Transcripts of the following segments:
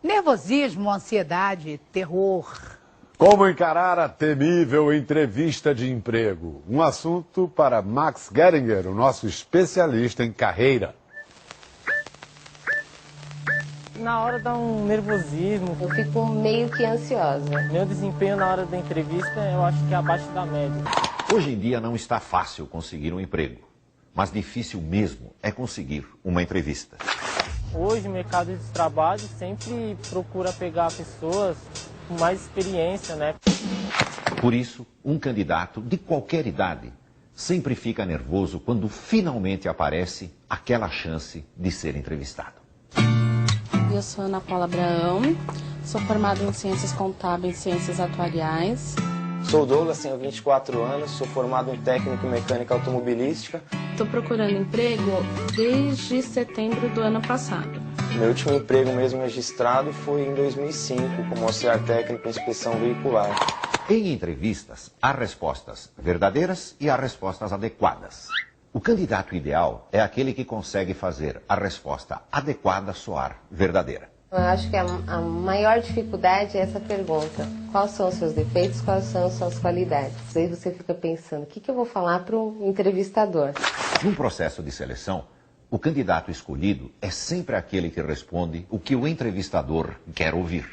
Nervosismo, ansiedade, terror. Como encarar a temível entrevista de emprego? Um assunto para Max Geringer, o nosso especialista em carreira. Na hora dá um nervosismo. Eu fico meio que ansiosa. Meu desempenho na hora da entrevista eu acho que é abaixo da média. Hoje em dia não está fácil conseguir um emprego, mas difícil mesmo é conseguir uma entrevista. Hoje o mercado de trabalho sempre procura pegar pessoas com mais experiência, né? Por isso, um candidato de qualquer idade sempre fica nervoso quando finalmente aparece aquela chance de ser entrevistado. Eu sou Ana Paula Abraão, sou formada em Ciências Contábeis e Ciências Atuariais. Sou Douglas, tenho 24 anos, sou formado em técnico em mecânica automobilística. Estou procurando emprego desde setembro do ano passado. Meu último emprego mesmo registrado foi em 2005, como auxiliar técnico em inspeção veicular. Em entrevistas, há respostas verdadeiras e há respostas adequadas. O candidato ideal é aquele que consegue fazer a resposta adequada soar verdadeira. Eu acho que a maior dificuldade é essa pergunta. Quais são os seus defeitos, quais são as suas qualidades? Daí você fica pensando, o que eu vou falar para um entrevistador? Num processo de seleção, o candidato escolhido é sempre aquele que responde o que o entrevistador quer ouvir.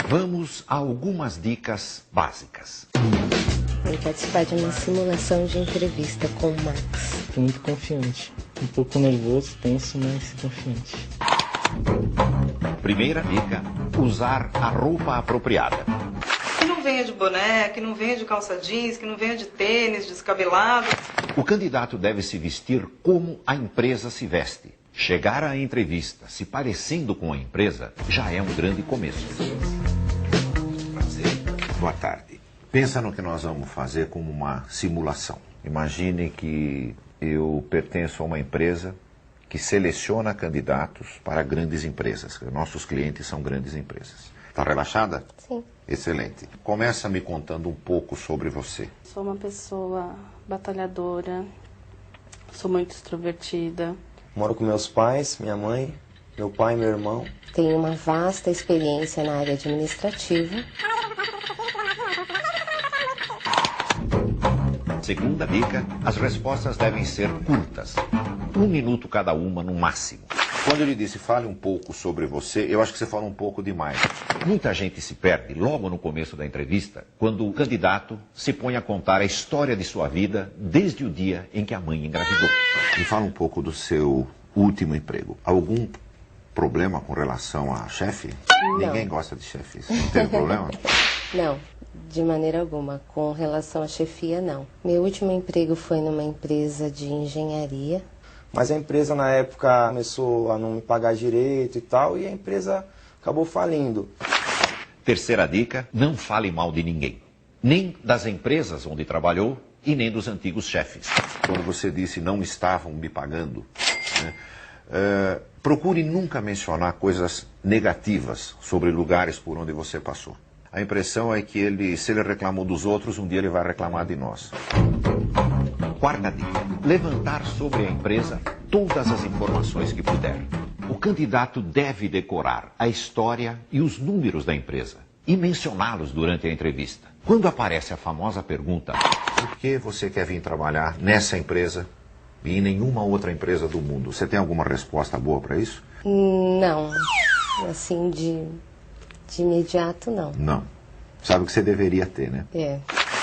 Vamos a algumas dicas básicas. Vou participar de uma simulação de entrevista com o Max. Estou muito confiante. Um pouco nervoso, tenso, mas confiante. Primeira dica, usar a roupa apropriada. Que não venha de boné, que não venha de calça jeans, que não venha de tênis, descabelado. O candidato deve se vestir como a empresa se veste. Chegar à entrevista se parecendo com a empresa já é um grande começo. Prazer. Boa tarde. Pensa no que nós vamos fazer como uma simulação. Imagine que eu pertenço a uma empresa que seleciona candidatos para grandes empresas. Nossos clientes são grandes empresas. Está relaxada? Sim. Excelente. Começa me contando um pouco sobre você. Sou uma pessoa batalhadora, sou muito extrovertida. Moro com meus pais, minha mãe, meu pai e meu irmão. Tenho uma vasta experiência na área administrativa. Segunda dica, as respostas devem ser curtas. 1 minuto cada uma no máximo. Quando ele disse fale um pouco sobre você, eu acho que você fala um pouco demais. Muita gente se perde logo no começo da entrevista, quando o candidato se põe a contar a história de sua vida desde o dia em que a mãe engravidou. Me fala um pouco do seu último emprego. Algum problema com relação a chefe? Não. Ninguém gosta de chefes. Não teve problema? Não, de maneira alguma. Com relação à chefia, não. Meu último emprego foi numa empresa de engenharia. Mas a empresa na época começou a não me pagar direito e tal, e a empresa acabou falindo. Terceira dica, não fale mal de ninguém. Nem das empresas onde trabalhou e nem dos antigos chefes. Quando você disse não estavam me pagando, né, procure nunca mencionar coisas negativas sobre lugares por onde você passou. A impressão é que se ele reclamou dos outros, um dia ele vai reclamar de nós. Quarta dica, levantar sobre a empresa todas as informações que puder. O candidato deve decorar a história e os números da empresa e mencioná-los durante a entrevista. Quando aparece a famosa pergunta, por que você quer vir trabalhar nessa empresa e em nenhuma outra empresa do mundo? Você tem alguma resposta boa para isso? Não, assim de imediato não. Não. Sabe o que você deveria ter, né? É.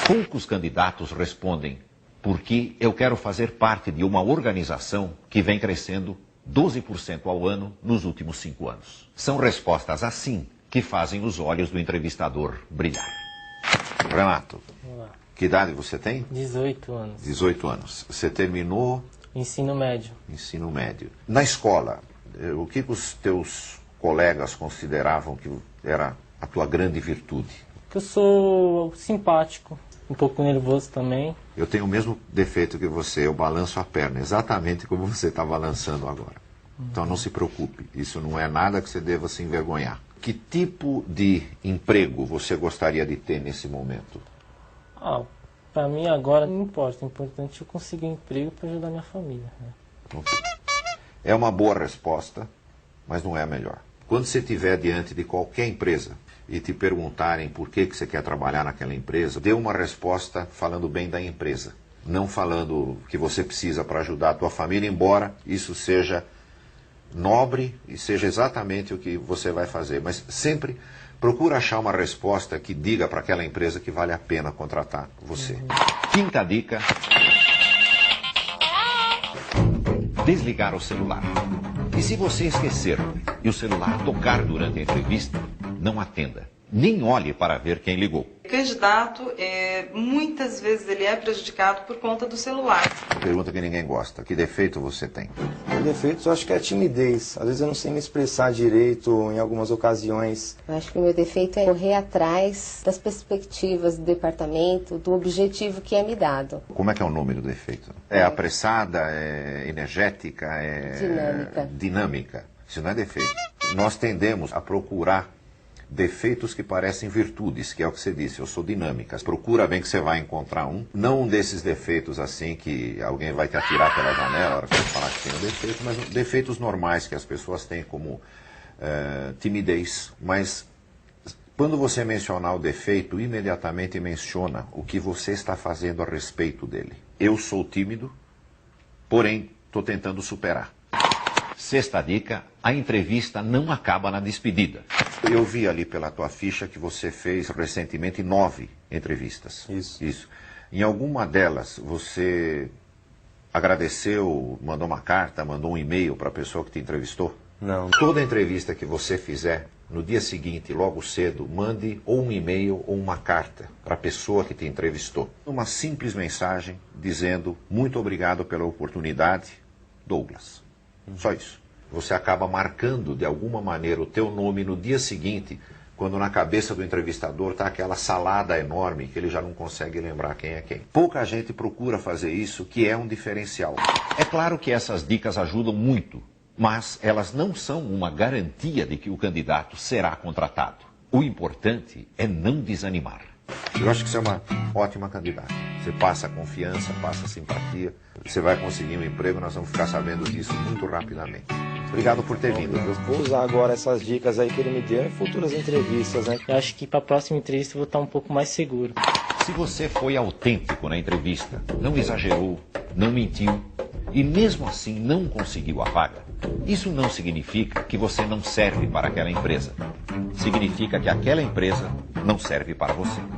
Poucos candidatos respondem porque eu quero fazer parte de uma organização que vem crescendo 12% ao ano nos últimos 5 anos. São respostas assim que fazem os olhos do entrevistador brilhar. Renato, Olá. que idade você tem? 18 anos. 18 anos. Você terminou Ensino médio. ensino médio. Na escola, o que os teus colegas consideravam que era a tua grande virtude? Que eu sou simpático, um pouco nervoso também. Eu tenho o mesmo defeito que você, eu balanço a perna, exatamente como você está balançando agora. Então não se preocupe, isso não é nada que você deva se envergonhar. Que tipo de emprego você gostaria de ter nesse momento? Para mim agora não importa, o importante é eu conseguir um emprego para ajudar minha família. Né? É uma boa resposta, mas não é a melhor. Quando você estiver diante de qualquer empresa e te perguntarem por que você quer trabalhar naquela empresa, dê uma resposta falando bem da empresa. Não falando que você precisa para ajudar a tua família, embora isso seja nobre e seja exatamente o que você vai fazer. Mas sempre procura achar uma resposta que diga para aquela empresa que vale a pena contratar você. Quinta dica: desligar o celular. E se você esquecer e o celular tocar durante a entrevista, não atenda. Nem olhe para ver quem ligou. O candidato, muitas vezes ele é prejudicado por conta do celular. Pergunta que ninguém gosta. Que defeito você tem? Defeitos eu acho que é a timidez. Às vezes eu não sei me expressar direito em algumas ocasiões. Eu acho que o meu defeito é correr atrás das perspectivas do departamento, do objetivo que é me dado. Como é que é o nome do defeito? É apressada, é energética, é dinâmica. Isso não é defeito. Nós tendemos a procurar defeitos que parecem virtudes, que é o que você disse, eu sou dinâmica. Procura bem que você vai encontrar um. Não um desses defeitos assim que alguém vai te atirar pela janela na hora que você falar que tem um defeito, mas defeitos normais que as pessoas têm, como timidez. Mas quando você mencionar o defeito, imediatamente menciona o que você está fazendo a respeito dele. Eu sou tímido, porém estou tentando superar. Sexta dica: a entrevista não acaba na despedida. Eu vi ali pela tua ficha que você fez recentemente 9 entrevistas. Isso. Em alguma delas você agradeceu, mandou uma carta, mandou um e-mail para a pessoa que te entrevistou? Não. Toda entrevista que você fizer, no dia seguinte, logo cedo, mande ou um e-mail ou uma carta para a pessoa que te entrevistou. Uma simples mensagem dizendo: muito obrigado pela oportunidade, Douglas. Só isso. Você acaba marcando de alguma maneira o teu nome no dia seguinte, quando na cabeça do entrevistador está aquela salada enorme que ele já não consegue lembrar quem é quem. Pouca gente procura fazer isso, que é um diferencial. É claro que essas dicas ajudam muito, mas elas não são uma garantia de que o candidato será contratado. O importante é não desanimar. Eu acho que você é uma ótima candidata. Você passa confiança, passa simpatia, você vai conseguir um emprego, nós vamos ficar sabendo disso muito rapidamente. Obrigado por ter vindo. Eu vou usar agora essas dicas aí que ele me deu em futuras entrevistas, né? Eu acho que para a próxima entrevista eu vou estar um pouco mais seguro. Se você foi autêntico na entrevista, não exagerou, não mentiu e mesmo assim não conseguiu a vaga, isso não significa que você não serve para aquela empresa. Significa que aquela empresa não serve para você.